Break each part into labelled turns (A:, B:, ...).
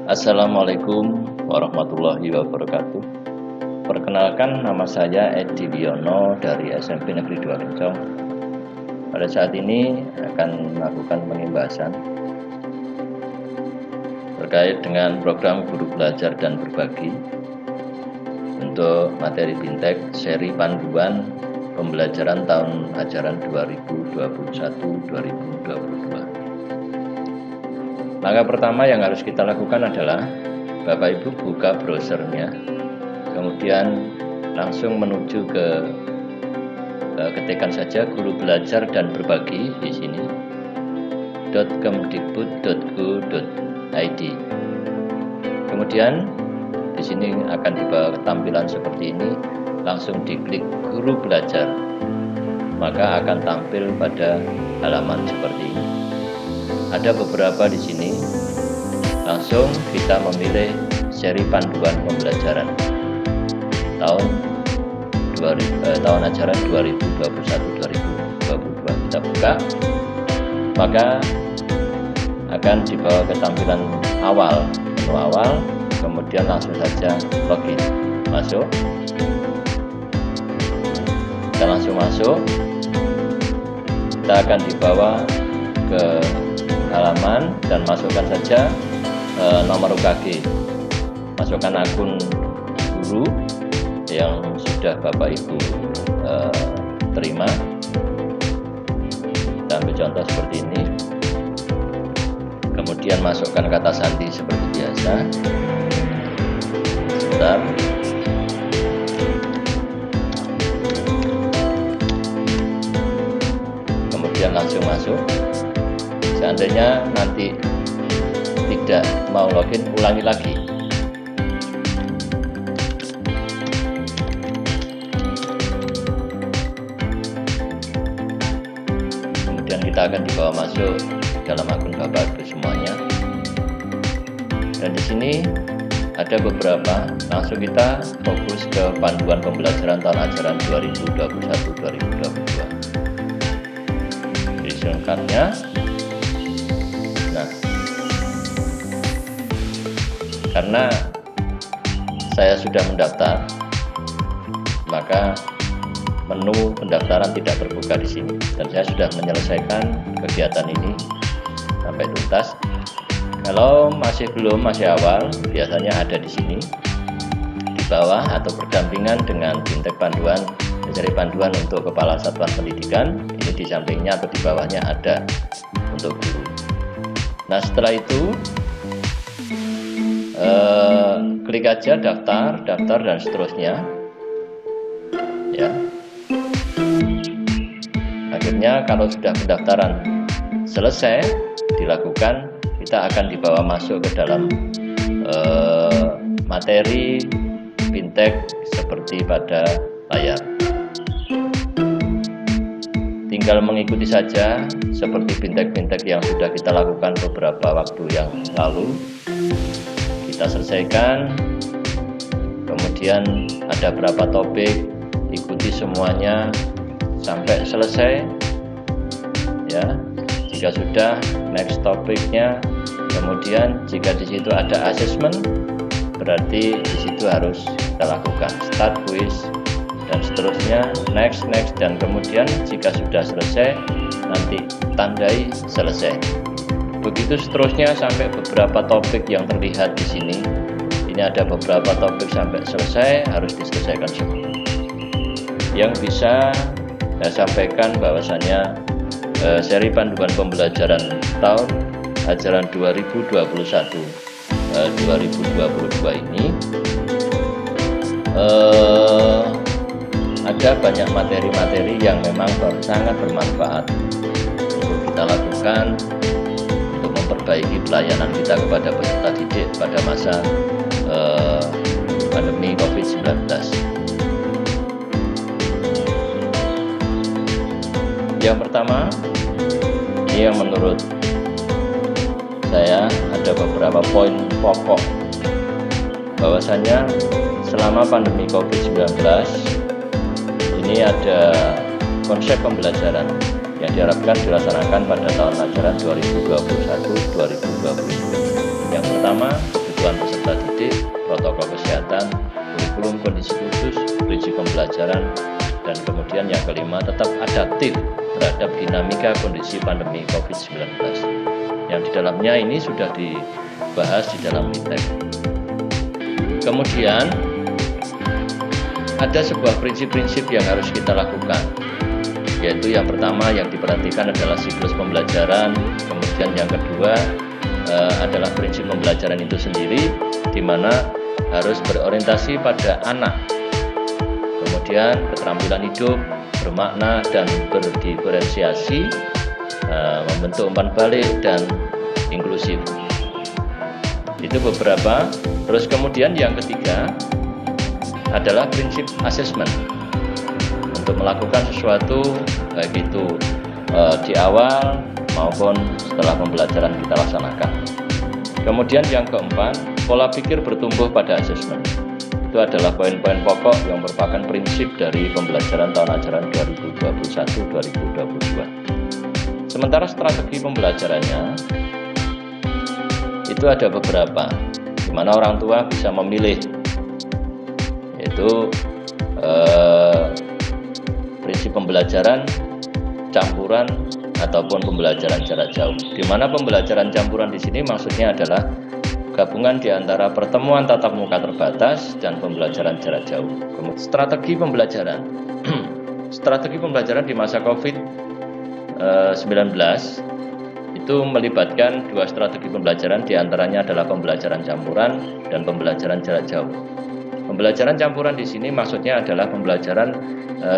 A: Assalamualaikum warahmatullahi wabarakatuh. Perkenalkan, nama saya Edi Wiono dari SMP Negeri 2 Kencong. Pada saat ini akan melakukan pembahasan terkait dengan program Guru Belajar dan Berbagi untuk materi Bintek seri panduan pembelajaran tahun ajaran 2021-2022. Langkah pertama yang harus kita lakukan adalah Bapak Ibu buka browsernya, kemudian langsung menuju ke ketikkan saja Guru Belajar dan Berbagi di sini .kemdikbud.go.id. Kemudian di sini akan dibawa ke tampilan seperti ini, langsung diklik Guru Belajar, maka akan tampil pada halaman seperti ini. Ada beberapa di sini. Langsung kita memilih seri panduan pembelajaran tahun ajaran 2021-2022. Kita buka, maka akan dibawa ke tampilan awal, menu awal, kemudian langsung saja login. Masuk. Kita langsung masuk. Kita akan dibawa ke halaman dan masukkan saja nomor UKG, masukkan akun guru yang sudah Bapak Ibu terima. Kita ambil contoh seperti ini, kemudian masukkan kata sandi seperti biasa. Sebentar. Kemudian langsung masuk. Seandainya nanti tidak mau login, ulangi lagi. Kemudian kita akan dibawa masuk dalam akun Bapak Ibu semuanya. Dan di sini ada beberapa, langsung kita fokus ke panduan pembelajaran tahun ajaran 2021-2022. Disunkannya. Nah, karena saya sudah mendaftar, maka menu pendaftaran tidak terbuka di sini, dan saya sudah menyelesaikan kegiatan ini sampai tuntas. Kalau masih belum, masih awal, biasanya ada di sini di bawah atau berdampingan dengan Bintek panduan, mencari panduan untuk kepala satuan pendidikan. Ini di sampingnya atau di bawahnya ada untuk guru. Nah, setelah itu klik aja daftar dan seterusnya ya. Akhirnya kalau sudah pendaftaran selesai dilakukan, kita akan dibawa masuk ke dalam materi Bintek seperti pada layar. Tinggal mengikuti saja seperti Bintek-Bintek yang sudah kita lakukan beberapa waktu yang lalu. Kita selesaikan, kemudian ada berapa topik, ikuti semuanya sampai selesai ya. Jika sudah, next topiknya. Kemudian jika di situ ada assessment, berarti di situ harus kita lakukan start quiz dan seterusnya, next, dan kemudian jika sudah selesai nanti tandai selesai. Begitu seterusnya sampai beberapa topik yang terlihat di sini. Ini ada beberapa topik sampai selesai, harus diselesaikan semua. Yang bisa saya sampaikan bahwasannya seri panduan pembelajaran tahun ajaran 2021-2022 ini ada banyak materi-materi yang memang sangat bermanfaat untuk kita lakukan untuk memperbaiki pelayanan kita kepada peserta didik pada masa pandemi COVID-19. Yang pertama, ini yang menurut saya ada beberapa poin pokok bahwasanya selama pandemi COVID-19 ini ada konsep pembelajaran yang diharapkan dilaksanakan pada tahun ajaran 2021-2022. Yang pertama, kebutuhan kebutuhan peserta didik, protokol kesehatan, kurikulum, kondisi khusus, prinsip pembelajaran, dan kemudian yang kelima tetap adaptif terhadap dinamika kondisi pandemi COVID-19 yang di dalamnya ini sudah dibahas di dalam ITEK. Kemudian ada sebuah prinsip-prinsip yang harus kita lakukan, yaitu yang pertama yang diperhatikan adalah siklus pembelajaran, kemudian yang kedua adalah prinsip pembelajaran itu sendiri, di mana harus berorientasi pada anak, kemudian keterampilan hidup, bermakna dan berdiferensiasi, membentuk umpan balik dan inklusif. Itu beberapa. Terus kemudian yang ketiga adalah prinsip assessment, untuk melakukan sesuatu baik itu di awal maupun setelah pembelajaran kita laksanakan. Kemudian yang keempat, pola pikir bertumbuh pada assessment. Itu adalah poin-poin pokok yang merupakan prinsip dari pembelajaran tahun ajaran 2021-2022. Sementara strategi pembelajarannya itu ada beberapa, di mana orang tua bisa memilih, yaitu prinsip pembelajaran campuran ataupun pembelajaran jarak jauh. Di mana pembelajaran campuran di sini maksudnya adalah gabungan di antara pertemuan tatap muka terbatas dan pembelajaran jarak jauh. Kemudian strategi pembelajaran. Strategi pembelajaran di masa COVID-19 itu melibatkan dua strategi pembelajaran, di antaranya adalah pembelajaran campuran dan pembelajaran jarak jauh. Pembelajaran campuran di sini maksudnya adalah pembelajaran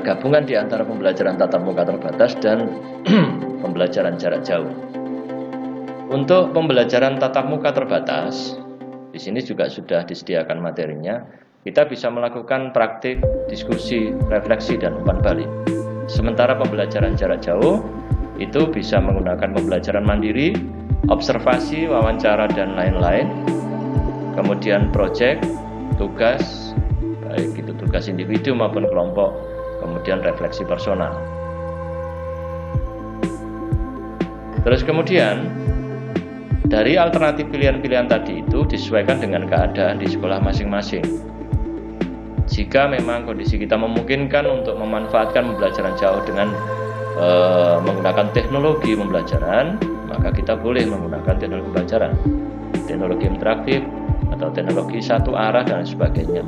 A: gabungan di antara pembelajaran tatap muka terbatas dan pembelajaran jarak jauh. Untuk pembelajaran tatap muka terbatas, di sini juga sudah disediakan materinya. Kita bisa melakukan praktik, diskusi, refleksi, dan umpan balik. Sementara pembelajaran jarak jauh itu bisa menggunakan pembelajaran mandiri, observasi, wawancara, dan lain-lain. Kemudian proyek, tugas, baik itu tugas individu maupun kelompok, kemudian refleksi personal. Terus kemudian dari alternatif pilihan-pilihan tadi itu disesuaikan dengan keadaan di sekolah masing-masing. Jika memang kondisi kita memungkinkan untuk memanfaatkan pembelajaran jauh dengan menggunakan teknologi pembelajaran, maka kita boleh menggunakan teknologi pembelajaran, teknologi interaktif atau teknologi satu arah dan sebagainya,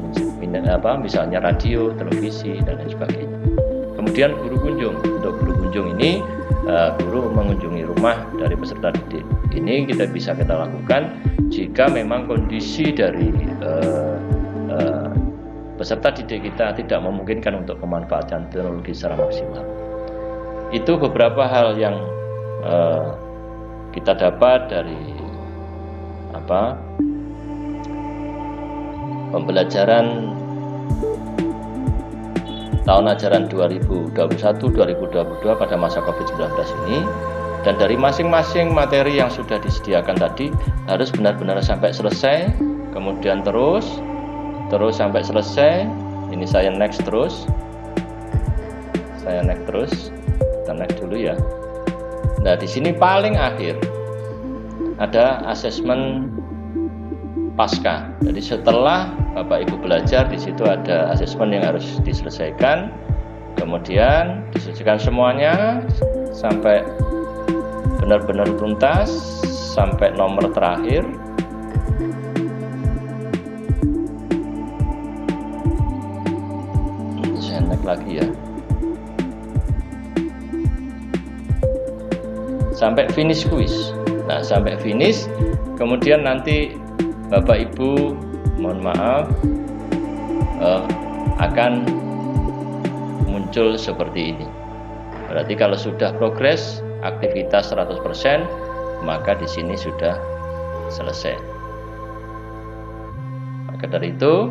A: misalnya radio, televisi, dan lain sebagainya. Kemudian guru kunjung. Untuk guru kunjung ini, guru mengunjungi rumah dari peserta didik. Ini kita lakukan jika memang kondisi dari peserta didik kita tidak memungkinkan untuk memanfaatkan teknologi secara maksimal. Itu beberapa hal yang kita dapat dari pembelajaran tahun ajaran 2021-2022 pada masa COVID-19 ini. Dan dari masing-masing materi yang sudah disediakan tadi harus benar-benar sampai selesai, kemudian terus sampai selesai. Ini saya next terus, kita next dulu ya. Nah, di sini paling akhir ada asesmen pasca. Jadi setelah Bapak Ibu belajar, di situ ada asesmen yang harus diselesaikan. Kemudian diselesaikan semuanya sampai benar-benar tuntas sampai nomor terakhir. Saya naik lagi ya. Sampai finish quiz. Nah, sampai finish, kemudian nanti Bapak Ibu, mohon maaf, akan muncul seperti ini. Berarti kalau sudah progres aktivitas 100%, maka di sini sudah selesai. Maka dari itu,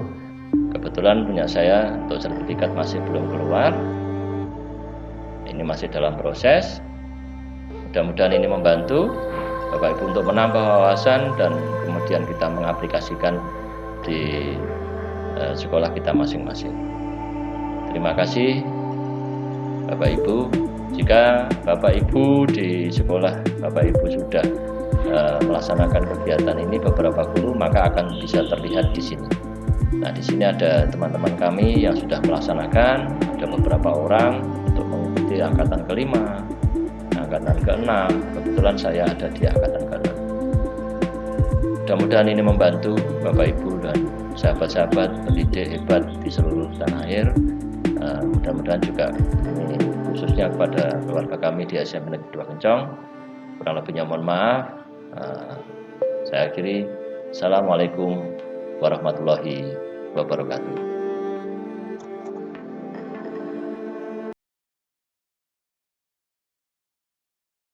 A: kebetulan punya saya untuk sertifikat masih belum keluar. Ini masih dalam proses. Mudah-mudahan ini membantu Bapak Ibu untuk menambah wawasan dan kemudian kita mengaplikasikan di sekolah kita masing-masing. Terima kasih Bapak Ibu. Jika Bapak Ibu di sekolah Bapak Ibu sudah melaksanakan kegiatan ini beberapa guru, maka akan bisa terlihat di sini. Nah, di sini ada teman-teman kami yang sudah melaksanakan, ada beberapa orang untuk mengikuti angkatan kelima, angkatan ke-6. Kebetulan saya ada di angkatan ke-6. Mudah-mudahan ini membantu Bapak Ibu dan sahabat-sahabat pendidik hebat di seluruh tanah air. Mudah-mudahan juga ini khususnya kepada keluarga kami di SMP Negeri 2 Kencong. Kurang lebihnya mohon maaf. Saya akhiri. Assalamualaikum warahmatullahi wabarakatuh.